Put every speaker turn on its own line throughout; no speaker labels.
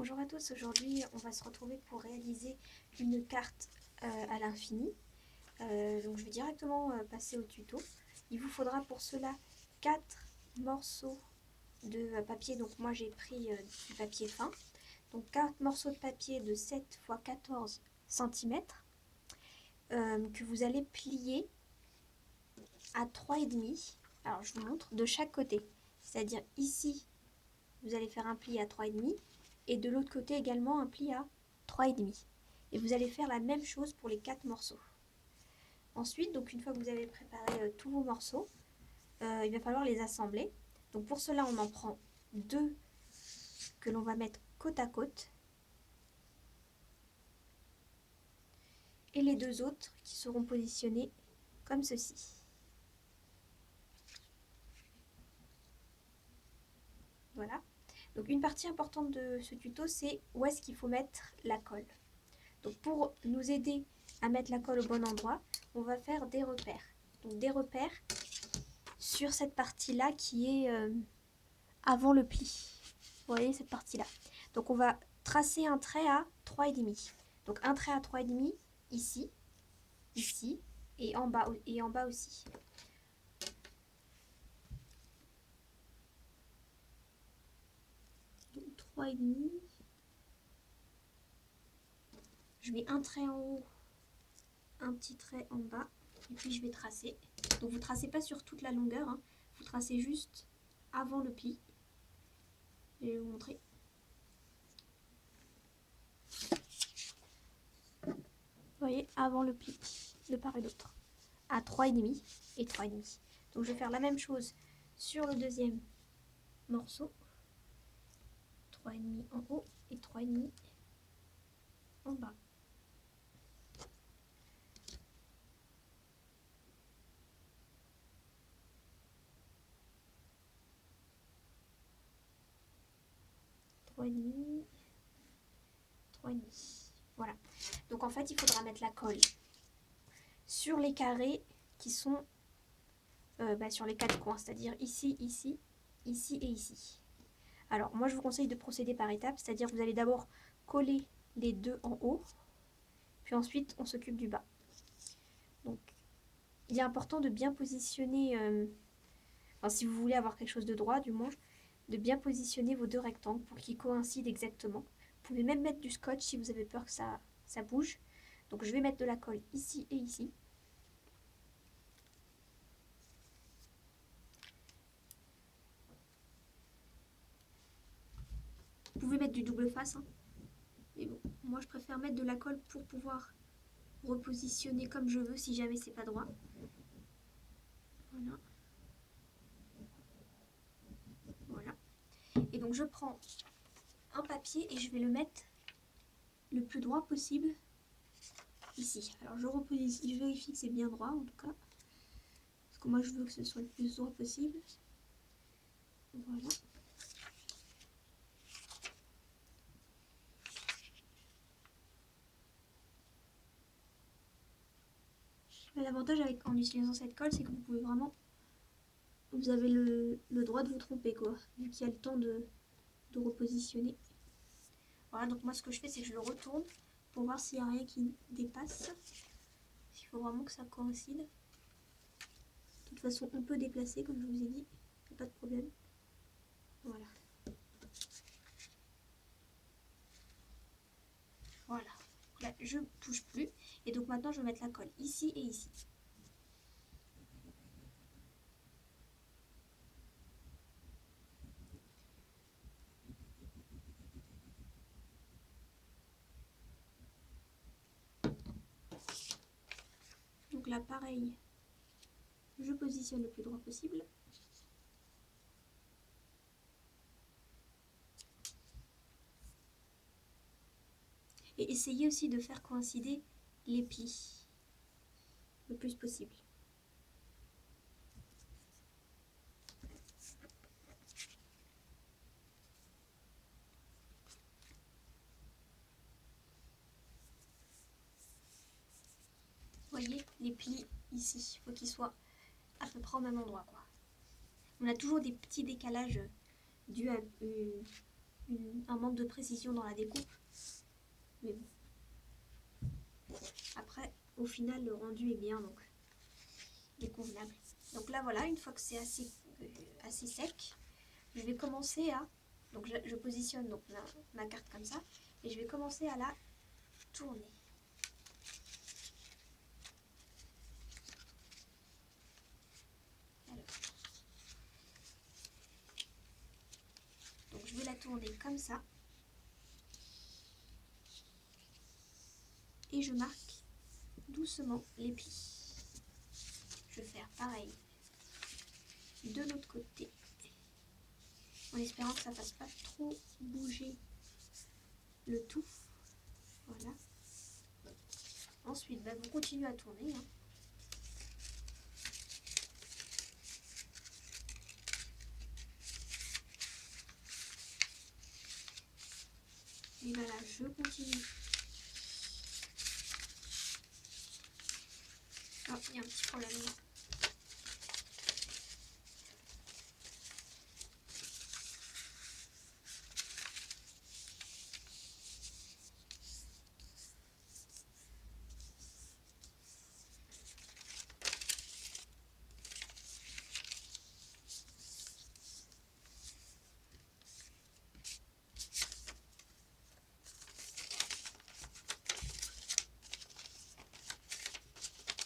Bonjour à tous, aujourd'hui on va se retrouver pour réaliser une carte à l'infini. Donc je vais directement passer au tuto. Il vous faudra pour cela 4 morceaux de papier, donc moi j'ai pris du papier fin. Donc 4 morceaux de papier de 7 x 14 cm que vous allez plier à 3,5. Alors je vous montre de chaque côté, c'est-à-dire ici vous allez faire un pli à 3,5 et de l'autre côté également un pli à 3,5. Et vous allez faire la même chose pour les 4 morceaux. Ensuite, donc une fois que vous avez préparé tous vos morceaux, il va falloir les assembler. Donc pour cela, on en prend 2 que l'on va mettre côte à côte. Et les 2 autres qui seront positionnés comme ceci. Voilà. Donc une partie importante de ce tuto, c'est où est-ce qu'il faut mettre la colle. Donc pour nous aider à mettre la colle au bon endroit, on va faire des repères. Donc des repères sur cette partie-là qui est avant le pli. Vous voyez cette partie-là. Donc on va tracer un trait à 3,5. Donc un trait à 3,5 ici, ici et en bas aussi. Donc 3,5. Je mets un trait en haut, un petit trait en bas et puis je vais tracer. Donc vous tracez pas sur toute la longueur, hein. Vous tracez juste avant le pli. Je vais vous montrer. Vous voyez, avant le pli, de part et d'autre, à 3,5 et 3,5. Donc je vais faire la même chose sur le deuxième morceau. 3,5 en haut et 3,5 en bas. Voilà. Donc en fait, il faudra mettre la colle sur les carrés qui sont sur les 4 coins, c'est-à-dire ici, ici, ici et ici. Alors moi, je vous conseille de procéder par étapes, c'est-à-dire que vous allez d'abord coller les 2 en haut, puis ensuite on s'occupe du bas. Donc il est important de bien positionner, enfin si vous voulez avoir quelque chose de droit du moins, de bien positionner vos 2 rectangles pour qu'ils coïncident exactement. Vous pouvez même mettre du scotch si vous avez peur que ça bouge. Donc je vais mettre de la colle ici et ici. Vous pouvez mettre du double face, hein. Mais bon, moi je préfère mettre de la colle pour pouvoir repositionner comme je veux si jamais c'est pas droit. Voilà. Voilà. Et donc je prends un papier et je vais le mettre le plus droit possible ici. Alors je vérifie que c'est bien droit en tout cas. Parce que moi je veux que ce soit le plus droit possible. Voilà. L'avantage en utilisant cette colle, c'est que vous pouvez vraiment... Vous avez le droit de vous tromper, quoi. Vu qu'il y a le temps de repositionner. Voilà, donc moi ce que je fais, c'est que je le retourne pour voir s'il n'y a rien qui dépasse. Il faut vraiment que ça coïncide. De toute façon, on peut déplacer, comme je vous ai dit. Il n'y a pas de problème. Voilà. Voilà. Là, je ne touche plus. Et donc maintenant, je vais mettre la colle ici et ici. Donc là, pareil, je positionne le plus droit possible. Et essayez aussi de faire coïncider les plis le plus possible. Vous voyez, les plis ici, il faut qu'ils soient à peu près au même endroit, quoi. On a toujours des petits décalages dus un manque de précision dans la découpe. Mais bon. Après, au final, le rendu est bien, donc il est convenable. Donc là, voilà, une fois que c'est assez sec, je vais commencer à... Donc je positionne donc ma carte comme ça, et je vais commencer à la tourner. Alors. Donc je vais la tourner comme ça. Et je marque doucement les plis. Je vais faire pareil de l'autre côté, en espérant que ça ne fasse pas trop bouger le tout. Voilà. Ensuite, vous continuez à tourner. Hein. Et voilà, je continue. Oh, il y a un petit problème là.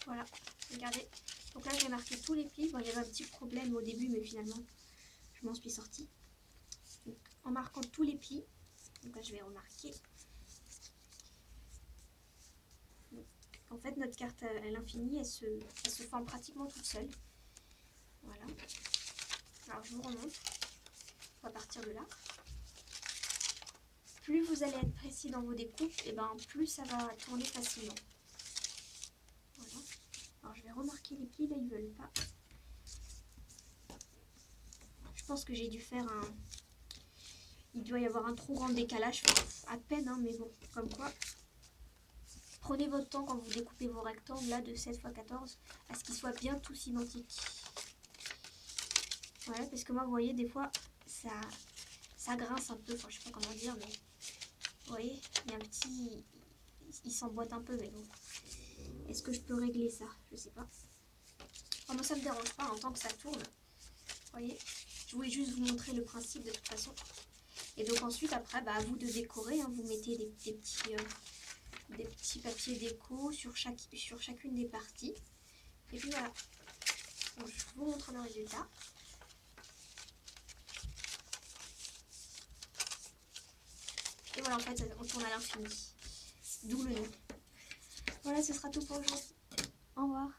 Voilà, regardez. Donc là, j'ai marqué tous les plis. Bon, il y avait un petit problème au début, mais finalement, je m'en suis sortie. Donc, en marquant tous les plis, donc là, je vais remarquer. Donc, en fait, notre carte à l'infini, elle se forme pratiquement toute seule. Voilà. Alors, je vous remonte. On va partir de là. Plus vous allez être précis dans vos découpes, et plus ça va tourner facilement. Voilà. Alors je vais remarquer les plis, là ils veulent pas. Je pense que j'ai dû faire un... Il doit y avoir un trop grand décalage, à peine, hein, mais bon, comme quoi. Prenez votre temps quand vous découpez vos rectangles là de 7 x 14 à ce qu'ils soient bien tous identiques. Voilà, parce que moi, vous voyez, des fois, ça grince un peu, enfin je sais pas comment dire, mais... Vous voyez, il y a un petit... Il s'emboîte un peu, mais bon. Est-ce que je peux régler ça? Je sais pas. Oh, moi, ça me dérange pas en tant que ça tourne. Vous voyez, je voulais juste vous montrer le principe de toute façon. Et donc ensuite, après, à vous de décorer. Hein, vous mettez des petits papiers déco sur chacune des parties. Et puis voilà. Donc, je vous montre le résultat. Et voilà, en fait, on tourne à l'infini. D'où le nom. Voilà, ce sera tout pour aujourd'hui. Au revoir.